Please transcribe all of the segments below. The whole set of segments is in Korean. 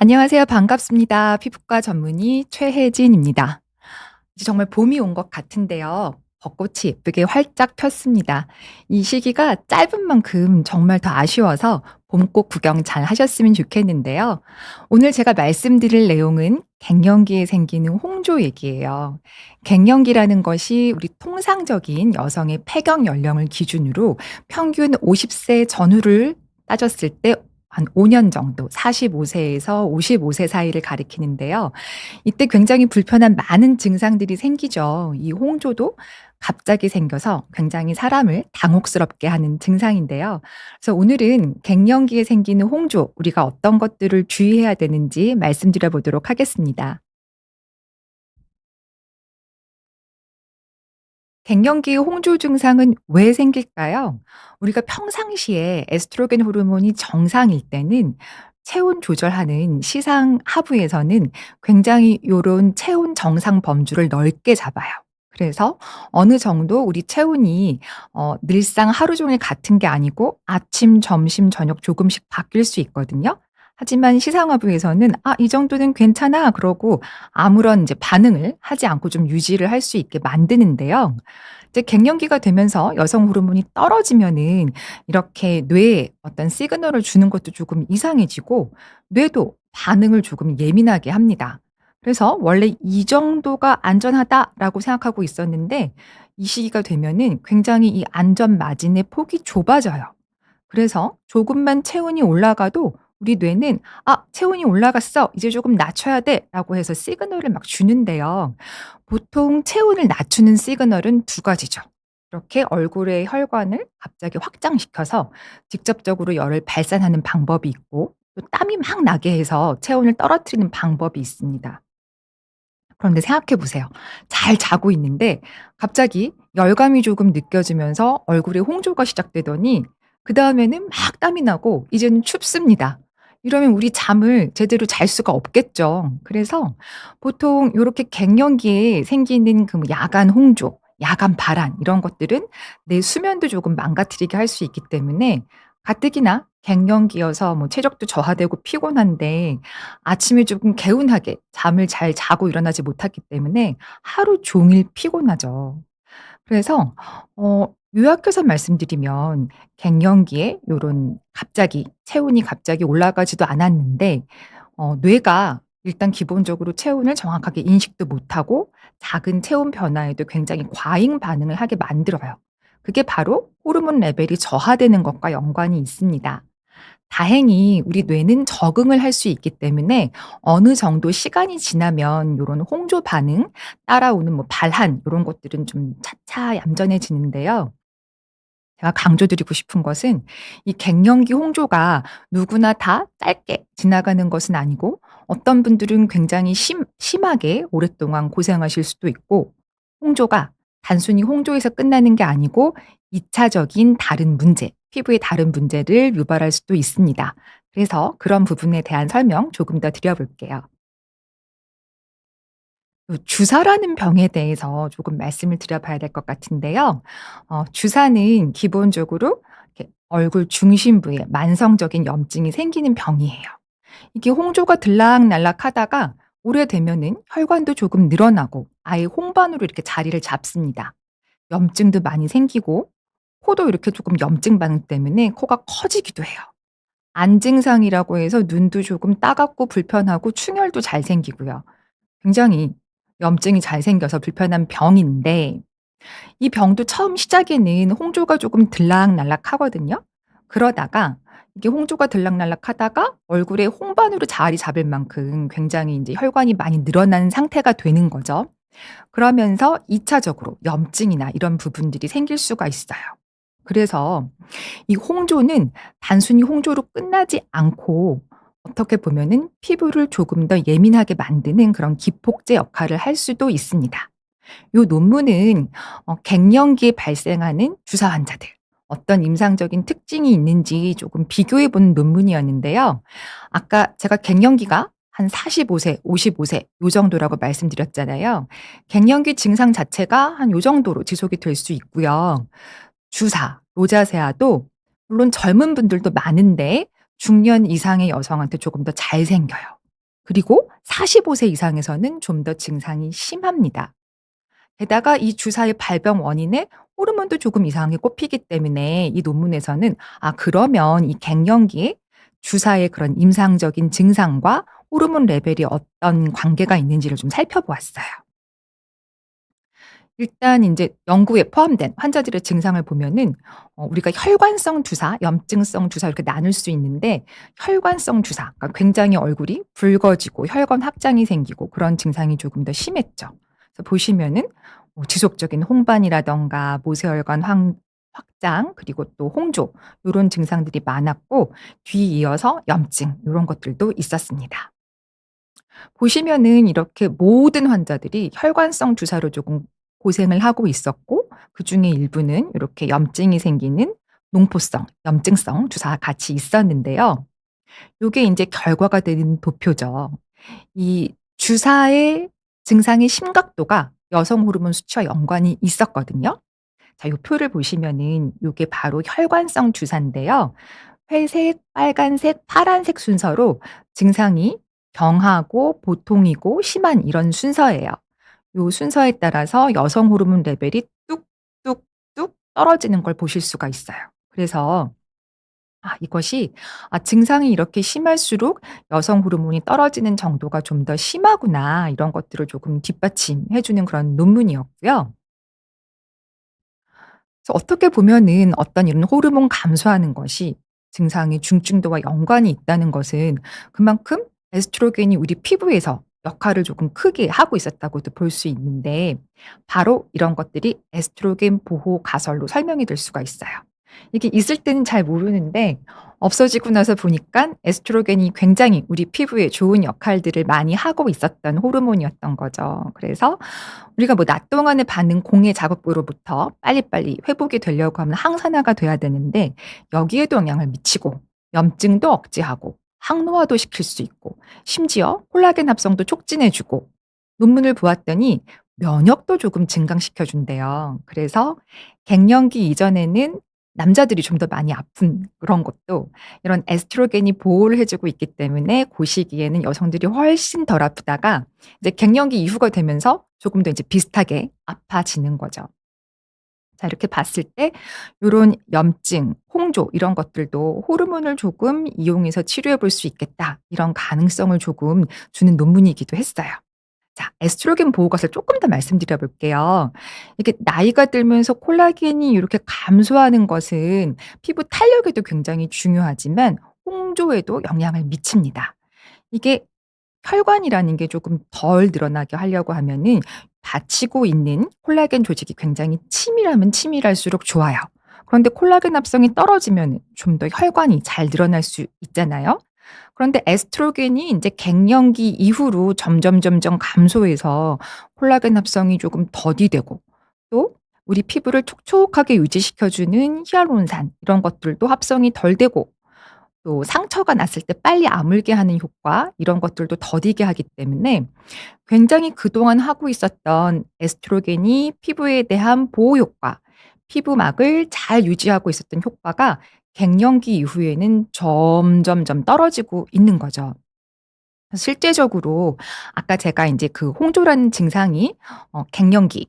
안녕하세요. 반갑습니다. 피부과 전문의 최혜진입니다. 이제 정말 봄이 온 것 같은데요. 벚꽃이 예쁘게 활짝 폈습니다. 이 시기가 짧은 만큼 정말 더 아쉬워서 봄꽃 구경 잘 하셨으면 좋겠는데요. 오늘 제가 말씀드릴 내용은 갱년기에 생기는 홍조 얘기예요. 갱년기라는 것이 우리 통상적인 여성의 폐경 연령을 기준으로 평균 50세 전후를 따졌을 때 한 5년 정도, 45세에서 55세 사이를 가리키는데요. 이때 굉장히 불편한 많은 증상들이 생기죠. 이 홍조도 갑자기 생겨서 굉장히 사람을 당혹스럽게 하는 증상인데요. 그래서 오늘은 갱년기에 생기는 홍조, 우리가 어떤 것들을 주의해야 되는지 말씀드려 보도록 하겠습니다. 갱년기 홍조 증상은 왜 생길까요? 우리가 평상시에 에스트로겐 호르몬이 정상일 때는 체온 조절하는 시상 하부에서는 굉장히 요런 체온 정상 범주를 넓게 잡아요. 그래서 어느 정도 우리 체온이 늘상 하루 종일 같은 게 아니고 아침, 점심, 저녁 조금씩 바뀔 수 있거든요. 하지만 시상하부에서는 '아 이 정도는 괜찮아.' 그러고 아무런 이제 반응을 하지 않고 좀 유지를 할 수 있게 만드는데요. 이제 갱년기가 되면서 여성 호르몬이 떨어지면은 이렇게 뇌에 어떤 시그널을 주는 것도 조금 이상해지고 뇌도 반응을 조금 예민하게 합니다. 그래서 원래 '이 정도가 안전하다.'라고 생각하고 있었는데 이 시기가 되면은 굉장히 이 안전 마진의 폭이 좁아져요. 그래서 조금만 체온이 올라가도 우리 뇌는 '아 체온이 올라갔어. 이제 조금 낮춰야 돼.'라고 해서 시그널을 막 주는데요. 보통 체온을 낮추는 시그널은 두 가지죠. 이렇게 얼굴의 혈관을 갑자기 확장시켜서 직접적으로 열을 발산하는 방법이 있고 또 땀이 막 나게 해서 체온을 떨어뜨리는 방법이 있습니다. 그런데 생각해 보세요. 잘 자고 있는데 갑자기 열감이 조금 느껴지면서 얼굴에 홍조가 시작되더니 그다음에는 막 땀이 나고 이제는 춥습니다. 이러면 우리 잠을 제대로 잘 수가 없겠죠. 그래서 보통 요렇게 갱년기에 생기는 그 뭐 야간 홍조, 야간 발한 이런 것들은 내 수면도 조금 망가뜨리게 할 수 있기 때문에 가뜩이나 갱년기여서 뭐 체력도 저하되고 피곤한데 아침에 조금 개운하게 잠을 잘 자고 일어나지 못했기 때문에 하루 종일 피곤하죠. 그래서 요약해서 말씀드리면 갱년기에 요런 갑자기 체온이 갑자기 올라가지도 않았는데 뇌가 일단 기본적으로 체온을 정확하게 인식도 못하고 작은 체온 변화에도 굉장히 과잉 반응을 하게 만들어요. 그게 바로 호르몬 레벨이 저하되는 것과 연관이 있습니다. 다행히 우리 뇌는 적응을 할 수 있기 때문에 어느 정도 시간이 지나면 요런 홍조 반응 따라오는 뭐 발한 요런 것들은 좀 차차 얌전해지는데요. 제가 강조드리고 싶은 것은 이 갱년기 홍조가 누구나 다 짧게 지나가는 것은 아니고 어떤 분들은 굉장히 심하게 오랫동안 고생하실 수도 있고 홍조가 단순히 홍조에서 끝나는 게 아니고 2 차적인 다른 문제, 피부의 다른 문제를 유발할 수도 있습니다. 그래서 그런 부분에 대한 설명 조금 더 드려 볼게요. 주사라는 병에 대해서 조금 말씀을 드려 봐야 될 것 같은데요. 주사는 기본적으로 이렇게 얼굴 중심부에 만성적인 염증이 생기는 병이에요. 이게 홍조가 들락날락하다가 오래되면은 혈관도 조금 늘어나고 아예 홍반으로 이렇게 자리를 잡습니다. 염증도 많이 생기고 코도 이렇게 조금 염증 반응 때문에 코가 커지기도 해요. 안증상이라고 해서 눈도 조금 따갑고 불편하고 충혈도 잘 생기고요. 굉장히 염증이 잘 생겨서 불편한 병인데 이 병도 처음 시작에는 홍조가 조금 들락날락하거든요. 그러다가 이게 홍조가 들락날락하다가 얼굴에 홍반으로 자리 잡을 만큼 굉장히 인제 혈관이 많이 늘어난 상태가 되는 거죠. 그러면서 2 차적으로 염증이나 이런 부분들이 생길 수가 있어요. 그래서 이 홍조는 단순히 홍조로 끝나지 않고 어떻게 보면은 피부를 조금 더 예민하게 만드는 그런 기폭제 역할을 할 수도 있습니다. 요 논문은 갱년기에 발생하는 주사 환자들 어떤 임상적인 특징이 있는지 조금 비교해 본 논문이었는데요. 아까 제가 갱년기가 한 45세, 55세 요 정도라고 말씀드렸잖아요. 갱년기 증상 자체가 한 요 정도로 지속이 될 수 있고요. 주사, 로자세아도 물론 젊은 분들도 많은데 중년 이상의 여성한테 조금 더 잘 생겨요. 그리고 45세 이상에서는 좀 더 증상이 심합니다. 게다가 이 주사의 발병 원인에 호르몬도 조금 이상하게 꼽히기 때문에 이 논문에서는 그러면 이 갱년기에 주사의 그런 임상적인 증상과 호르몬 레벨이 어떤 관계가 있는지를 좀 살펴보았어요. 일단 인제 연구에 포함된 환자들의 증상을 보면은 우리가 혈관성 주사, 염증성 주사 이렇게 나눌 수 있는데, 혈관성 주사 그러니까 굉장히 얼굴이 붉어지고 혈관 확장이 생기고 그런 증상이 조금 더 심했죠. 그래서 보시면은 지속적인 홍반이라든가 모세혈관 확장, 그리고 또 홍조, 요런 증상들이 많았고, 뒤이어서 염증 요런 것들도 있었습니다. 보시면은 이렇게 모든 환자들이 혈관성 주사로 조금 고생을 하고 있었고, 그중에 일부는 이렇게 염증이 생기는 농포성, 염증성 주사가 같이 있었는데요. 요게 인제 결과가 되는 도표죠. 이 주사의 증상의 심각도가 여성 호르몬 수치와 연관이 있었거든요. 자, 요 표를 보시면은 요게 바로 혈관성 주사인데요. 회색, 빨간색, 파란색 순서로 증상이 경하고 보통이고 심한 이런 순서예요. 요 순서에 따라서 여성 호르몬 레벨이 뚝뚝뚝 떨어지는 걸 보실 수가 있어요. 그래서 이것이 '증상이 이렇게 심할수록 여성 호르몬이 떨어지는 정도가 좀 더 심하구나.' 이런 것들을 조금 뒷받침해 주는 그런 논문이었고요. 그래서 어떻게 보면은 어떤 이런 호르몬 감소하는 것이 증상의 중증도와 연관이 있다는 것은 그만큼 에스트로겐이 우리 피부에서 역할을 조금 크게 하고 있었다고도 볼 수 있는데, 바로 이런 것들이 에스트로겐 보호 가설로 설명이 될 수가 있어요. 이게 있을 때는 잘 모르는데 없어지고 나서 보니깐 에스트로겐이 굉장히 우리 피부에 좋은 역할들을 많이 하고 있었던 호르몬이었던 거죠. 그래서 우리가 뭐 낮 동안에 받는 공해 자극으로부터 빨리빨리 회복이 되려고 하면 항산화가 돼야 되는데, 여기에도 영향을 미치고 염증도 억제하고 항노화도 시킬 수 있고 심지어 콜라겐 합성도 촉진해 주고, 논문을 보았더니 면역도 조금 증강시켜 준대요. 그래서 갱년기 이전에는 남자들이 좀 더 많이 아픈 그런 것도 이런 에스트로겐이 보호를 해 주고 있기 때문에 고 시기에는 여성들이 훨씬 덜 아프다가 이제 갱년기 이후가 되면서 조금 더 이제 비슷하게 아파지는 거죠. 자, 이렇게 봤을 때 요런 염증, 홍조 이런 것들도 '호르몬을 조금 이용해서 치료해 볼 수 있겠다.' 이런 가능성을 조금 주는 논문이기도 했어요. 자, 에스트로겐 보호것을 쪼끔 더 말씀드려 볼게요. 이게 나이가 들면서 콜라겐이 이렇게 감소하는 것은 피부 탄력에도 굉장히 중요하지만 홍조에도 영향을 미칩니다. 이게 혈관이라는 게 조금 덜 늘어나게 하려고 하면은 닫히고 있는 콜라겐 조직이 굉장히 치밀하면 치밀할수록 좋아요. 그런데 콜라겐 합성이 떨어지면은 좀 더 혈관이 잘 늘어날 수 있잖아요. 그런데 에스트로겐이 인제 갱년기 이후로 점점 감소해서 콜라겐 합성이 조금 더디되고, 또 우리 피부를 촉촉하게 유지시켜 주는 히알루론산 이런 것들도 합성이 덜 되고, 또 상처가 났을 때 빨리 아물게 하는 효과 이런 것들도 더디게 하기 때문에 굉장히 그동안 하고 있었던 에스트로겐이 피부에 대한 보호 효과, 피부막을 잘 유지하고 있었던 효과가 갱년기 이후에는 점점점 떨어지고 있는 거죠. 실제적으로 아까 제가 인제 그 홍조라는 증상이 갱년기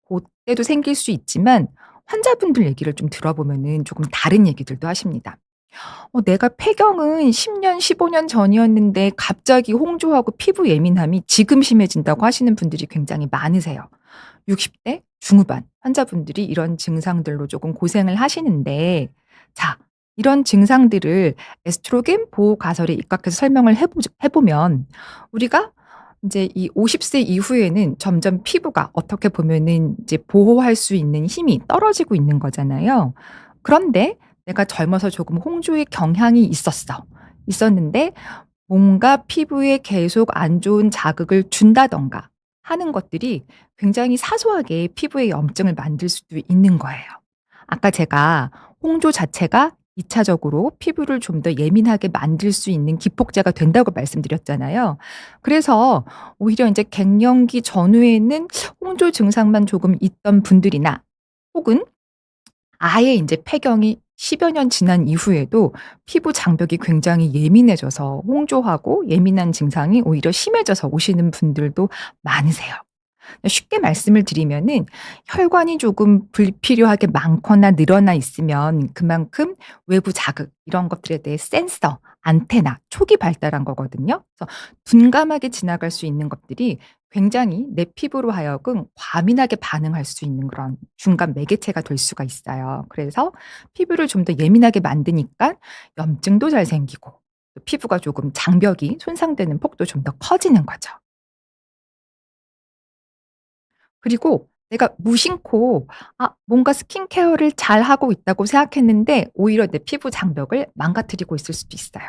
고때도 생길 수 있지만, 환자분들 얘기를 좀 들어보면은 조금 다른 얘기들도 하십니다. 내가 폐경은 10 년, 15년 전이었는데 갑자기 홍조하고 피부 예민함이 지금 심해진다고 하시는 분들이 굉장히 많으세요. 60대 중후반 환자분들이 이런 증상들로 조금 고생을 하시는데, 자, 이런 증상들을 에스트로겐 보호 가설에 입각해서 설명을 해 보면 우리가 인제 이 50세 이후에는 점점 피부가 어떻게 보면은 이제 보호할 수 있는 힘이 떨어지고 있는 거잖아요. 그런데 내가 젊어서 조금 홍조의 경향이 있었는데 뭔가 피부에 계속 안 좋은 자극을 준다든가 하는 것들이 굉장히 사소하게 피부에 염증을 만들 수도 있는 거예요. 아까 제가 홍조 자체가 2 차적으로 피부를 좀 더 예민하게 만들 수 있는 기폭제가 된다고 말씀드렸잖아요. 그래서 오히려 인제 갱년기 전후에는 홍조 증상만 조금 있던 분들이나, 혹은 아예 인제 폐경이 10여 년 지난 이후에도 피부 장벽이 굉장히 예민해져서 홍조하고 예민한 증상이 오히려 심해져서 오시는 분들도 많으세요. 쉽게 말씀을 드리면은 혈관이 조금 불필요하게 많거나 늘어나 있으면 그만큼 외부 자극 이런 것들에 대해 센서, 안테나 초기 발달한 거거든요. 그래서 둔감하게 지나갈 수 있는 것들이 굉장히 내 피부로 하여금 과민하게 반응할 수 있는 그런 중간 매개체가 될 수가 있어요. 그래서 피부를 좀 더 예민하게 만드니까 염증도 잘 생기고 또 피부가 조금 장벽이 손상되는 폭도 좀 더 커지는 거죠. 그리고 내가 무심코 뭔가 스킨케어를 잘하고 있다고 생각했는데 오히려 내 피부 장벽을 망가뜨리고 있을 수도 있어요.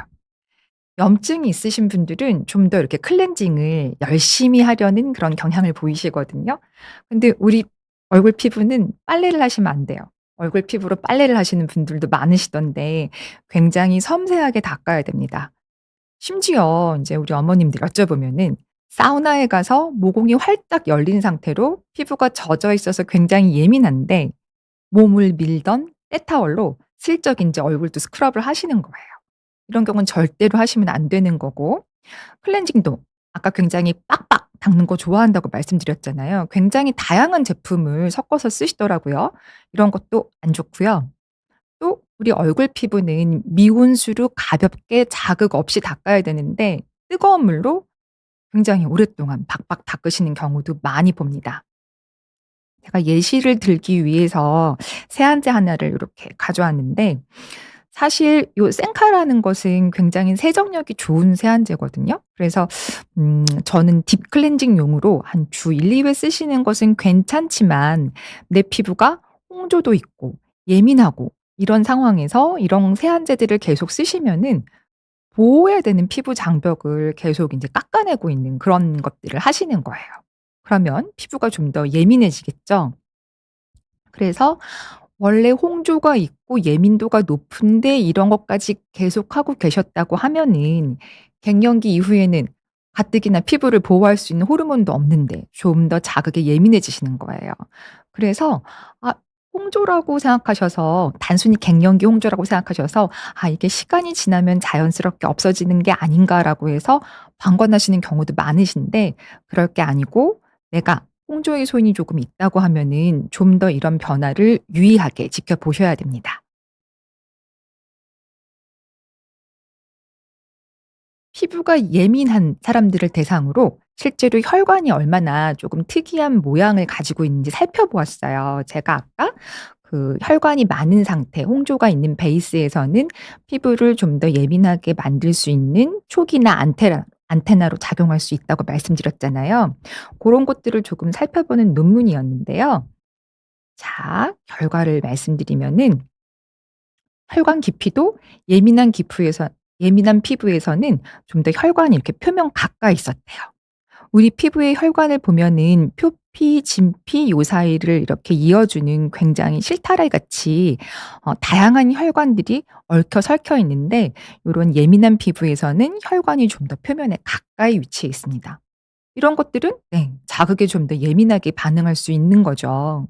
염증이 있으신 분들은 좀 더 이렇게 클렌징을 열심히 하려는 그런 경향을 보이시거든요. 근데 우리 얼굴 피부는 빨래를 하시면 안 돼요. 얼굴 피부로 빨래를 하시는 분들도 많으시던데 굉장히 섬세하게 닦아야 됩니다. 심지어 인제 우리 어머님들 여쭤보면은 사우나에 가서 모공이 활짝 열린 상태로 피부가 젖어 있어서 굉장히 예민한데 몸을 밀던 때타월로 슬쩍 인제 얼굴도 스크럽을 하시는 거예요. 이런 경우는 절대로 하시면 안 되는 거고 클렌징도 아까 굉장히 빡빡 닦는 거 좋아한다고 말씀드렸잖아요. 굉장히 다양한 제품을 섞어서 쓰시더라고요. 이런 것도 안 좋고요. 또 우리 얼굴 피부는 미온수로 가볍게 자극 없이 닦아야 되는데 뜨거운 물로 굉장히 오랫동안 박박 닦으시는 경우도 많이 봅니다. 제가 예시를 들기 위해서 세안제 하나를 요렇게 가져왔는데 사실 요 생카라는 것은 굉장히 세정력이 좋은 세안제거든요. 그래서 저는 딥 클렌징용으로 한 주 1-2회 쓰시는 것은 괜찮지만 내 피부가 홍조도 있고 예민하고 이런 상황에서 이런 세안제들을 계속 쓰시면은 보호해야 되는 피부 장벽을 계속 인제 깎아내고 있는 그런 것들을 하시는 거예요. 그러면 피부가 좀 더 예민해지겠죠. 그래서 원래 홍조가 있고 예민도가 높은데 이런 것까지 계속하고 계셨다고 하면은 갱년기 이후에는 가뜩이나 피부를 보호할 수 있는 호르몬도 없는데 좀 더 자극에 예민해지시는 거예요. 그래서 아 홍조라고 생각하셔서 단순히 갱년기 홍조라고 생각하셔서 '아 이게 시간이 지나면 자연스럽게 없어지는 게 아닌가.'라고 해서 방관하시는 경우도 많으신데 그럴 게 아니고 내가 홍조의 손이 조금 있다고 하면은 좀 더 이런 변화를 유의하게 지켜보셔야 됩니다. 피부가 예민한 사람들을 대상으로 실제로 혈관이 얼마나 조금 특이한 모양을 가지고 있는지 살펴보았어요. 제가 아까 그 혈관이 많은 상태, 홍조가 있는 베이스에서는 피부를 좀 더 예민하게 만들 수 있는 촉이나 안테나로 작용할 수 있다고 말씀드렸잖아요. 그런 것들을 조금 살펴보는 논문이었는데요. 자, 결과를 말씀드리면은 혈관 깊이도 예민한 기프에서 예민한 피부에서는 좀 더 혈관이 이렇게 표면 가까이 있었대요. 우리 피부의 혈관을 보면은 표피, 진피 요 사이를 이렇게 이어주는 굉장히 실타래 같이 다양한 혈관들이 얽혀 설켜 있는데 요런 예민한 피부에서는 혈관이 좀 더 표면에 가까이 위치해 있습니다. 이런 것들은 네 자극에 좀 더 예민하게 반응할 수 있는 거죠.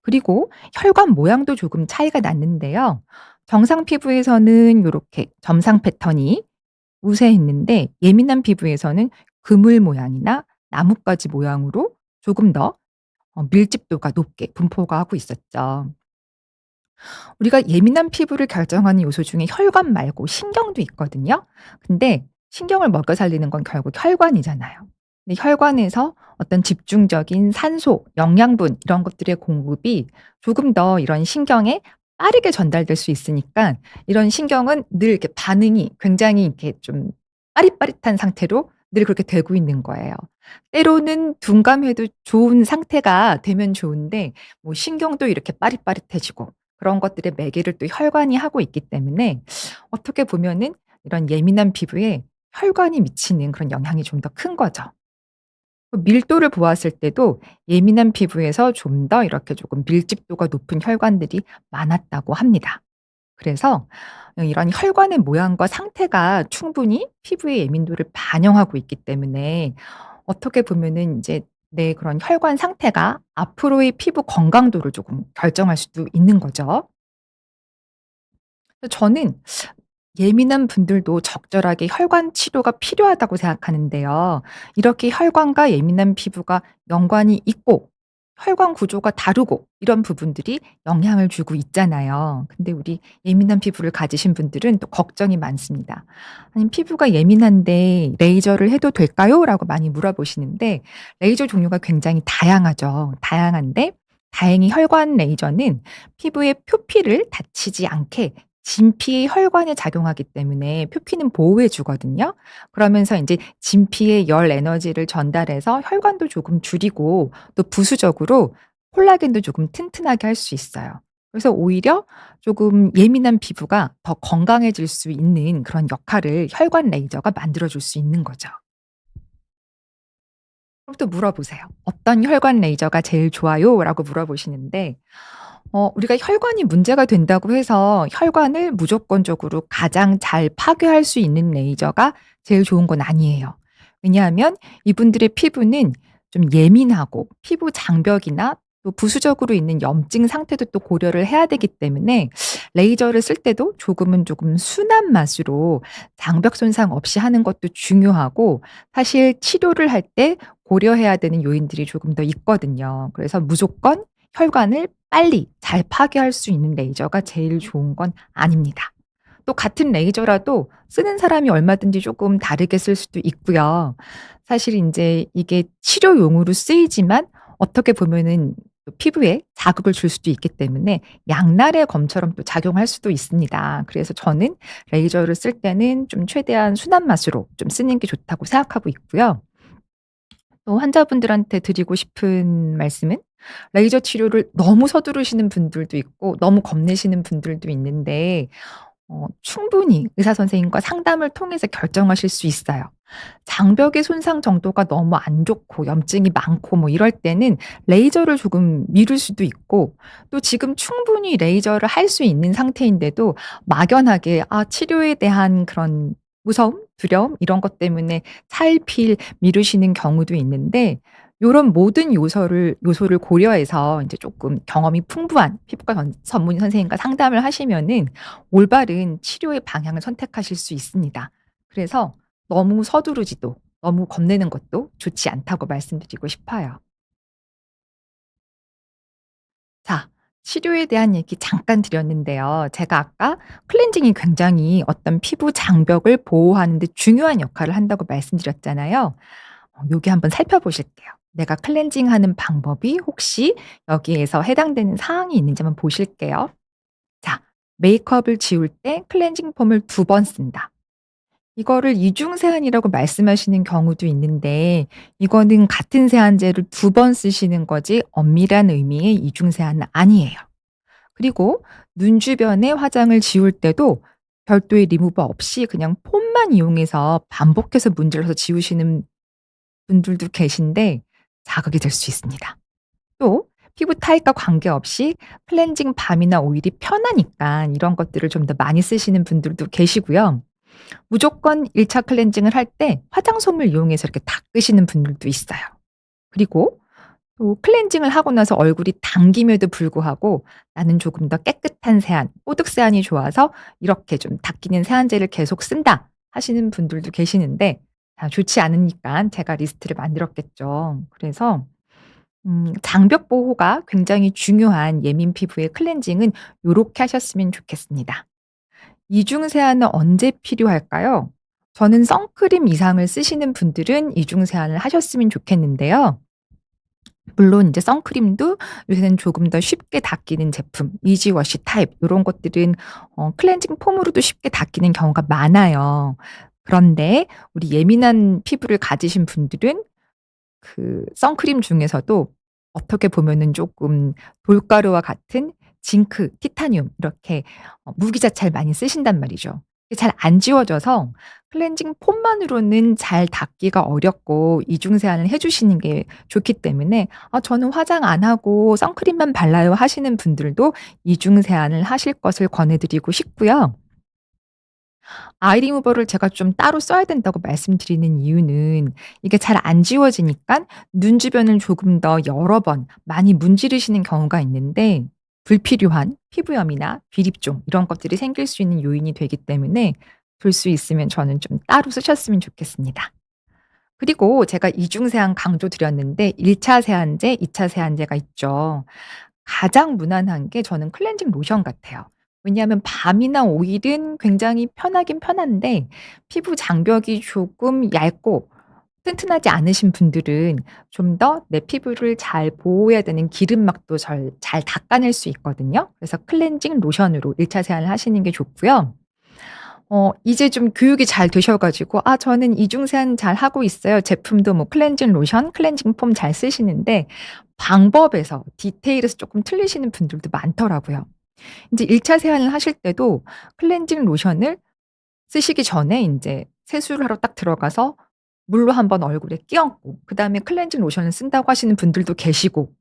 그리고 혈관 모양도 조금 차이가 났는데요. 정상 피부에서는 요렇게 점상 패턴이 우세했는데 예민한 피부에서는 그물 모양이나 나뭇가지 모양으로 조금 더 밀집도가 높게 분포가 하고 있었죠. 우리가 예민한 피부를 결정하는 요소 중에 혈관 말고 신경도 있거든요. 근데 신경을 먹여 살리는 건 결국 혈관이잖아요. 근데 혈관에서 어떤 집중적인 산소, 영양분 이런 것들의 공급이 조금 더 이런 신경에 빠르게 전달될 수 있으니까 이런 신경은 늘 이렇게 반응이 굉장히 이렇게 좀 빠릿빠릿한 상태로 늘 그렇게 되고 있는 거예요. 때로는 둔감해도 좋은 상태가 되면 좋은데 뭐 신경도 이렇게 빠릿빠릿해지고 그런 것들의 매개를 또 혈관이 하고 있기 때문에 어떻게 보면은 이런 예민한 피부에 혈관이 미치는 그런 영향이 좀 더 큰 거죠. 밀도를 보았을 때도 예민한 피부에서 좀 더 이렇게 조금 밀집도가 높은 혈관들이 많았다고 합니다. 그래서 이런 혈관의 모양과 상태가 충분히 피부의 예민도를 반영하고 있기 때문에 어떻게 보면은 인제 내 그런 혈관 상태가 앞으로의 피부 건강도를 조금 결정할 수도 있는 거죠. 저는 예민한 분들도 적절하게 혈관 치료가 필요하다고 생각하는데요. 이렇게 혈관과 예민한 피부가 연관이 있고 혈관 구조가 다르고 이런 부분들이 영향을 주고 있잖아요. 근데 우리 예민한 피부를 가지신 분들은 또 걱정이 많습니다. "아니 피부가 예민한데 레이저를 해도 될까요?" 라고 많이 물어보시는데 레이저 종류가 굉장히 다양하죠. 다양한데 다행히 혈관 레이저는 피부의 표피를 다치지 않게 진피의 혈관에 작용하기 때문에 표피는 보호해 주거든요. 그러면서 인제 진피에 열 에너지를 전달해서 혈관도 조금 줄이고 또 부수적으로 콜라겐도 조금 튼튼하게 할 수 있어요. 그래서 오히려 조금 예민한 피부가 더 건강해질 수 있는 그런 역할을 혈관 레이저가 만들어 줄 수 있는 거죠. 그럼 또 물어보세요. "어떤 혈관 레이저가 제일 좋아요?" 라고 물어보시는데 우리가 혈관이 문제가 된다고 해서 혈관을 무조건적으로 가장 잘 파괴할 수 있는 레이저가 제일 좋은 건 아니에요. 왜냐하면 이분들의 피부는 좀 예민하고 피부 장벽이나 또 부수적으로 있는 염증 상태도 또 고려를 해야 되기 때문에 레이저를 쓸 때도 조금 순한 맛으로 장벽 손상 없이 하는 것도 중요하고 사실 치료를 할 때 고려해야 되는 요인들이 조금 더 있거든요. 그래서 무조건 혈관을 빨리 잘 파괴할 수 있는 레이저가 제일 좋은 건 아닙니다. 또 같은 레이저라도 쓰는 사람이 얼마든지 조금 다르게 쓸 수도 있고요. 사실 인제 이게 치료용으로 쓰이지만 어떻게 보면은 또 피부에 자극을 줄 수도 있기 때문에 양날의 검처럼 또 작용할 수도 있습니다. 그래서 저는 레이저를 쓸 때는 좀 최대한 순한 맛으로 좀 쓰는 게 좋다고 생각하고 있고요. 또 환자분들한테 드리고 싶은 말씀은 레이저 치료를 너무 서두르시는 분들도 있고 너무 겁내시는 분들도 있는데 충분히 의사 선생님과 상담을 통해서 결정하실 수 있어요. 장벽의 손상 정도가 너무 안 좋고 염증이 많고 뭐 이럴 때는 레이저를 조금 미룰 수도 있고 또 지금 충분히 레이저를 할 수 있는 상태인데도 막연하게 치료에 대한 그런 무서움, 두려움 이런 것 때문에 차일피일 미루시는 경우도 있는데 요런 모든 요소를 고려해서 인제 쪼끔 경험이 풍부한 피부과 전문의 선생님과 상담을 하시면은 올바른 치료의 방향을 선택하실 수 있습니다. 그래서 너무 서두르지도 너무 겁내는 것도 좋지 않다고 말씀드리고 싶어요. 자, 치료에 대한 얘기 잠깐 드렸는데요. 제가 아까 클렌징이 굉장히 어떤 피부 장벽을 보호하는 데 중요한 역할을 한다고 말씀드렸잖아요. 요게 한번 살펴보실게요. 내가 클렌징하는 방법이 혹시 여기에서 해당되는 사항이 있는지 한번 보실게요. 자, 메이크업을 지울 때 클렌징 폼을 2번 쓴다. 이거를 이중 세안이라고 말씀하시는 경우도 있는데 이거는 같은 세안제를 2번 쓰시는 거지 엄밀한 의미의 이중 세안은 아니에요. 그리고 눈 주변에 화장을 지울 때도 별도의 리무버 없이 그냥 폼만 이용해서 반복해서 문질러서 지우시는 분들도 계신데 자극이 될 수 있습니다. 또 피부 타입과 관계없이 클렌징 밤이나 오일이 편하니까 이런 것들을 좀 더 많이 쓰시는 분들도 계시고요. 무조건 1차 클렌징을 할 때 화장솜을 이용해서 이렇게 닦으시는 분들도 있어요. 그리고 또 클렌징을 하고 나서 얼굴이 당김에도 불구하고 '나는 조금 더 깨끗한 세안, 뽀득 세안이 좋아서 이렇게 좀 닦이는 세안제를 계속 쓴다.' 하시는 분들도 계시는데 좋지 않으니깐 제가 리스트를 만들었겠죠. 그래서 장벽 보호가 굉장히 중요한 예민 피부의 클렌징은 요렇게 하셨으면 좋겠습니다. 이중 세안은 언제 필요할까요? 저는 선크림 이상을 쓰시는 분들은 이중 세안을 하셨으면 좋겠는데요. 물론 인제 선크림도 요새는 조금 더 쉽게 닦이는 제품 이지워시 타입 요런 것들은 클렌징 폼으로도 쉽게 닦이는 경우가 많아요. 그런데 우리 예민한 피부를 가지신 분들은 그 선크림 중에서도 어떻게 보면은 쪼끔 돌가루와 같은 징크, 티타늄 이렇게 무기자차를 많이 쓰신단 말이죠. 이게 잘 안 지워져서 클렌징 폼만으로는 잘 닦기가 어렵고 이중 세안을 해 주시는 게 좋기 때문에 저는 화장 안 하고 선크림만 발라요." 하시는 분들도 이중 세안을 하실 것을 권해 드리고 싶고요. 아이 리무버를 제가 좀 따로 써야 된다고 말씀드리는 이유는 이게 잘 안 지워지니깐 눈 주변을 조금 더 여러 번 많이 문지르시는 경우가 있는데 불필요한 피부염이나 비립종 이런 것들이 생길 수 있는 요인이 되기 때문에 볼 수 있으면 저는 좀 따로 쓰셨으면 좋겠습니다. 그리고 제가 이중 세안 강조드렸는데 1차 세안제, 2차 세안제가 있죠. 가장 무난한 게 저는 클렌징 로션 같아요. 왜냐하면 밤이나 오일은 굉장히 편하긴 편한데 피부 장벽이 조금 얇고 튼튼하지 않으신 분들은 좀 더 내 피부를 잘 보호해야 되는 기름막도 잘 닦아낼 수 있거든요. 그래서 클렌징 로션으로 1차 세안을 하시는 게 좋고요. 이제 좀 교육이 잘 되셔 가지고 "아 저는 이중 세안 잘하고 있어요." 제품도 뭐 클렌징 로션, 클렌징 폼 잘 쓰시는데 방법에서 디테일에서 쪼끔 틀리시는 분들도 많더라고요. 인제 1차 세안을 하실 때도 클렌징 로션을 쓰시기 전에 인제 세수를 하러 딱 들어가서 물로 한번 얼굴에 끼얹고 그다음에 클렌징 로션을 쓴다고 하시는 분들도 계시고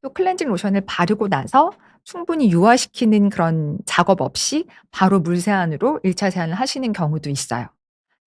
또 클렌징 로션을 바르고 나서 충분히 유화시키는 그런 작업 없이 바로 물세안으로 1차 세안을 하시는 경우도 있어요.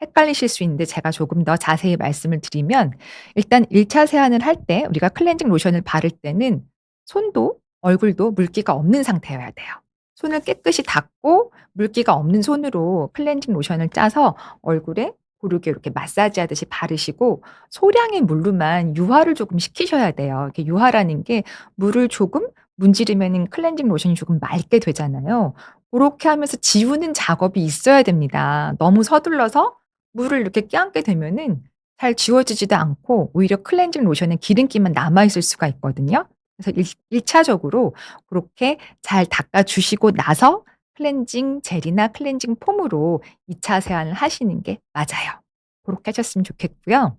헷갈리실 수 있는데 제가 조금 더 자세히 말씀을 드리면 일단 1차 세안을 할 때 우리가 클렌징 로션을 바를 때는 손도 얼굴도 물기가 없는 상태여야 돼요. 손을 깨끗이 닦고 물기가 없는 손으로 클렌징 로션을 짜서 얼굴에 고르게 이렇게 마사지하듯이 바르시고 소량의 물로만 유화를 조금 시키셔야 돼요. 이렇게 유화라는 게 물을 조금 문지르면은 클렌징 로션이 조금 맑게 되잖아요. 고렇게 하면서 지우는 작업이 있어야 됩니다. 너무 서둘러서 물을 이렇게 껴안게 되면은 잘 지워지지도 않고 오히려 클렌징 로션에 기름기만 남아 있을 수가 있거든요. 그래서 일 차적으로 고렇게 잘 닦아 주시고 나서 클렌징 젤이나 클렌징 폼으로 2차 세안을 하시는 게 맞아요. 고렇게 하셨으면 좋겠고요.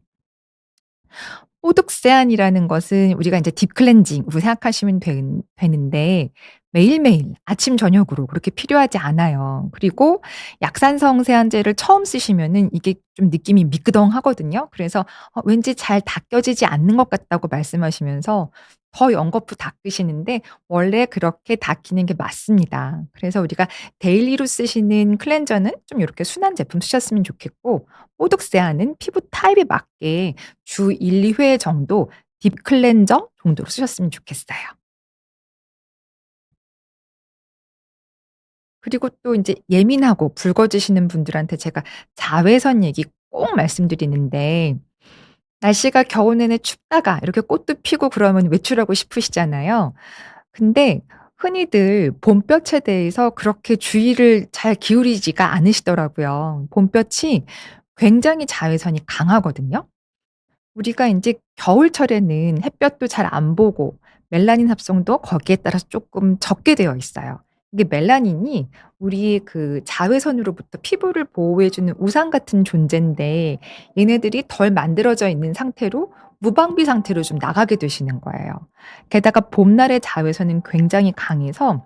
소득 세안이라는 것은 우리가 인제 딥 클렌징으로 생각하시면 되는데 매일매일 아침 저녁으로 그렇게 필요하지 않아요. 그리고 약산성 세안제를 처음 쓰시면은 이게 좀 느낌이 미끄덩하거든요. 그래서 왠지 잘 닦여지지 않는 것 같다고 말씀하시면서 더 연거푸 닦으시는데 원래 그렇게 닦이는 게 맞습니다. 그래서 우리가 데일리로 쓰시는 클렌저는 좀 요렇게 순한 제품 쓰셨으면 좋겠고 소득 세안은 피부 타입에 맞게 주 1-2회 정도 딥 클렌저 정도로 쓰셨으면 좋겠어요. 그리고 또 인제 예민하고 붉어지시는 분들한테 제가 자외선 얘기 꼭 말씀드리는데 날씨가 겨울 내내 춥다가 이렇게 꽃도 피고 그러면 외출하고 싶으시잖아요. 근데 흔히들 봄볕에 대해서 그렇게 주의를 잘 기울이지가 않으시더라고요. 봄볕이 굉장히 자외선이 강하거든요. 우리가 인제 겨울철에는 햇볕도 잘 안 보고 멜라닌 합성도 거기에 따라서 쪼끔 적게 되어 있어요. 이게 멜라닌이 우리의 그 자외선으로부터 피부를 보호해 주는 우산 같은 존재인데 얘네들이 덜 만들어져 있는 상태로 무방비 상태로 좀 나가게 되시는 거예요. 게다가 봄날의 자외선은 굉장히 강해서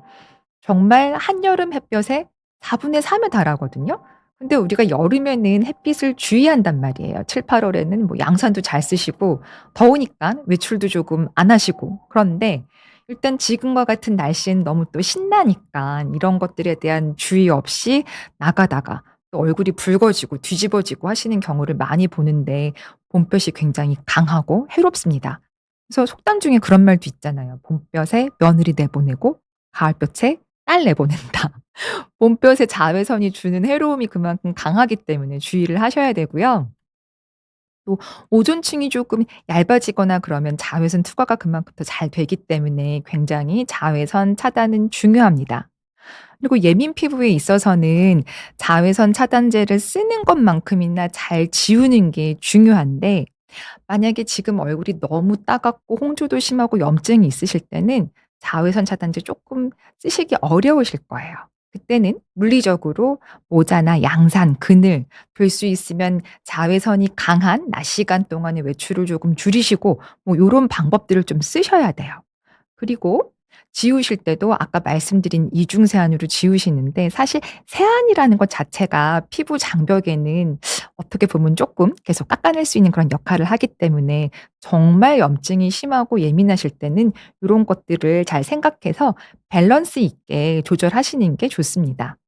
정말 한여름 햇볕의 4분의 3에 달하거든요. 근데 우리가 여름에는 햇빛을 주의한단 말이에요. 7-8 월에는 뭐 양산도 잘 쓰시고 더우니깐 외출도 조금 안 하시고. 그런데 일단 지금과 같은 날씨엔 너무 또 신나니깐 이런 것들에 대한 주의 없이 나가다가 또 얼굴이 붉어지고 뒤집어지고 하시는 경우를 많이 보는데 봄볕이 굉장히 강하고 해롭습니다. 그래서 속담 중에 그런 말도 있잖아요. "봄볕에 며느리 내보내고 가을볕에 딸 내보낸다." 봄볕에 자외선이 주는 해로움이 그만큼 강하기 때문에 주의를 하셔야 되고요. 또 오존층이 조금 얇아지거나 그러면 자외선 투과가 그만큼 더 잘 되기 때문에 굉장히 자외선 차단은 중요합니다. 그리고 예민 피부에 있어서는 자외선 차단제를 쓰는 것만큼이나 잘 지우는 게 중요한데 만약에 지금 얼굴이 너무 따갑고 홍조도 심하고 염증이 있으실 때는 자외선 차단제 쪼끔 쓰시기 어려우실 거예요. 그때는 물리적으로 모자나 양산, 그늘 될 수 있으면 자외선이 강한 낮 시간 동안의 외출을 조금 줄이시고 뭐 요런 방법들을 좀 쓰셔야 돼요. 그리고 지우실 때도 아까 말씀드린 이중 세안으로 지우시는데 사실 세안이라는 것 자체가 피부 장벽에는 어떻게 보면 쪼끔 계속 깎아낼 수 있는 그런 역할을 하기 때문에 정말 염증이 심하고 예민하실 때는 요런 것들을 잘 생각해서 밸런스 있게 조절하시는 게 좋습니다.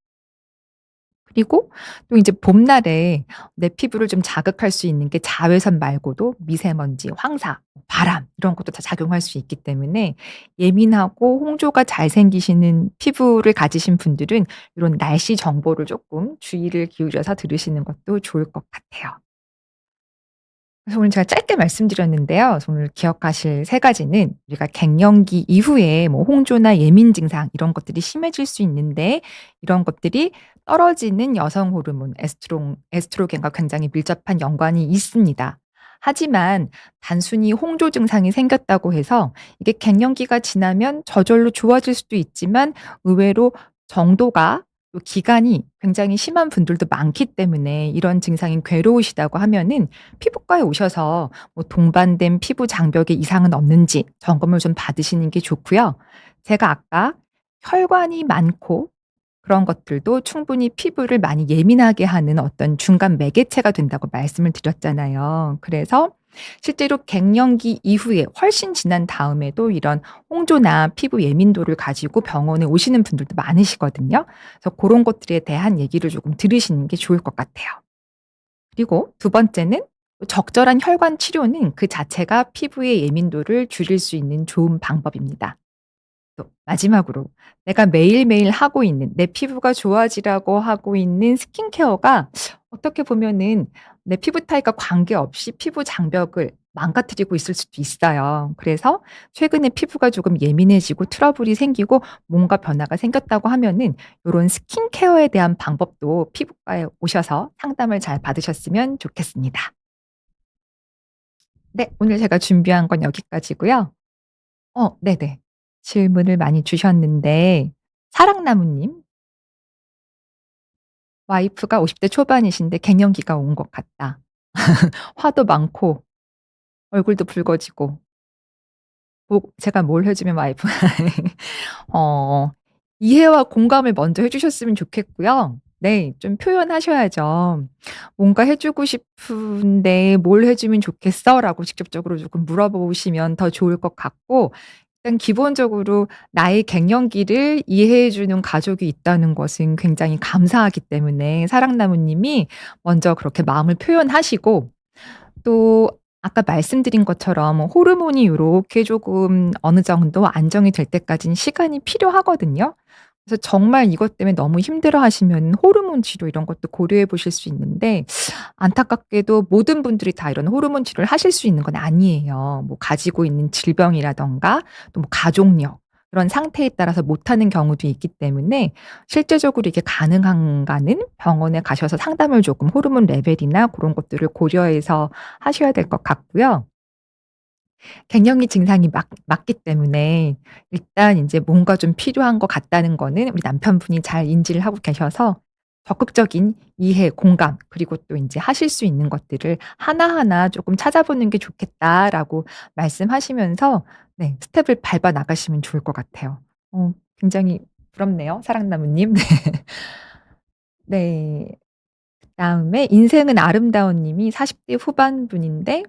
그리고 또 이제 봄날에 내 피부를 좀 자극할 수 있는 게 자외선 말고도 미세먼지, 황사, 바람 이런 것도 다 작용할 수 있기 때문에 예민하고 홍조가 잘 생기시는 피부를 가지신 분들은 이런 날씨 정보를 조금 주의를 기울여서 들으시는 것도 좋을 것 같아요. 그래서 오늘 제가 짧게 말씀드렸는데요. 그래서 오늘 기억하실 세 가지는 우리가 갱년기 이후에 뭐 홍조나 예민 증상 이런 것들이 심해질 수 있는데 이런 것들이 떨어지는 여성 호르몬 에스트로겐과 굉장히 밀접한 연관이 있습니다. 하지만 단순히 홍조 증상이 생겼다고 해서 이게 갱년기가 지나면 저절로 좋아질 수도 있지만 의외로 정도가 또 기간이 굉장히 심한 분들도 많기 때문에 이런 증상이 괴로우시다고 하면은 피부과에 오셔서 뭐 동반된 피부 장벽에 이상은 없는지 점검을 좀 받으시는 게 좋고요. 제가 아까 혈관이 많고 그런 것들도 충분히 피부를 많이 예민하게 하는 어떤 중간 매개체가 된다고 말씀을 드렸잖아요. 그래서 실제로 갱년기 이후에 훨씬 지난 다음에도 이런 홍조나 피부 예민도를 가지고 병원에 오시는 분들도 많으시거든요. 그래서 그런 것들에 대한 얘기를 조금 들으시는 게 좋을 것 같아요. 그리고 두 번째는 적절한 혈관 치료는 그 자체가 피부의 예민도를 줄일 수 있는 좋은 방법입니다. 또 마지막으로 내가 매일매일 하고 있는 내 피부가 좋아지라고 하고 있는 스킨케어가 어떻게 보면은 내 피부 타입과 관계없이 피부 장벽을 망가뜨리고 있을 수도 있어요. 그래서 최근에 피부가 조금 예민해지고 트러블이 생기고 뭔가 변화가 생겼다고 하면은 요런 스킨케어에 대한 방법도 피부과에 오셔서 상담을 잘 받으셨으면 좋겠습니다. 네. 오늘 제가 준비한 건 여기까지고요. 네네. 질문을 많이 주셨는데 사랑나무님, "와이프가 50대 초반이신데 갱년기가 온 것 같다. 화도 많고 얼굴도 붉어지고." 제가 뭘 해 주면 와이프가 어 이해와 공감을 먼저 해 주셨으면 좋겠고요. 네. 좀 표현하셔야죠. "뭔가 해 주고 싶은데 뭘 해 주면 좋겠어?"라고 직접적으로 조금 물어보시면 더 좋을 것 같고 일단 기본적으로 나의 갱년기를 이해해 주는 가족이 있다는 것은 굉장히 감사하기 때문에 사랑나무 님이 먼저 그렇게 마음을 표현하시고 또 아까 말씀드린 것처럼 호르몬이 요렇게 조금 어느 정도 안정이 될 때까지는 시간이 필요하거든요. 그래서 정말 이것 때문에 너무 힘들어하시면 호르몬 치료 이런 것도 고려해 보실 수 있는데 안타깝게도 모든 분들이 다 이런 호르몬 치료를 하실 수 있는 건 아니에요. 뭐 가지고 있는 질병이라든가 또 뭐 가족력 그런 상태에 따라서 못하는 경우도 있기 때문에 실제적으로 이게 가능한가는 병원에 가셔서 상담을 조금 호르몬 레벨이나 고런 것들을 고려해서 하셔야 될 것 같고요. 갱년기 증상이 맞기 때문에 일단 인제 뭔가 좀 필요한 것 같다는 거는 우리 남편분이 잘 인지를 하고 계셔서 적극적인 이해, 공감 그리고 또 인제 하실 수 있는 것들을 하나하나 쪼끔 찾아보는 게 좋겠다라고 말씀하시면서 네 스텝을 밟아 나가시면 좋을 것 같아요. 굉장히 부럽네요, 사랑나무님. 네. 그다음에 인생은 아름다운 님이 40대 후반분인데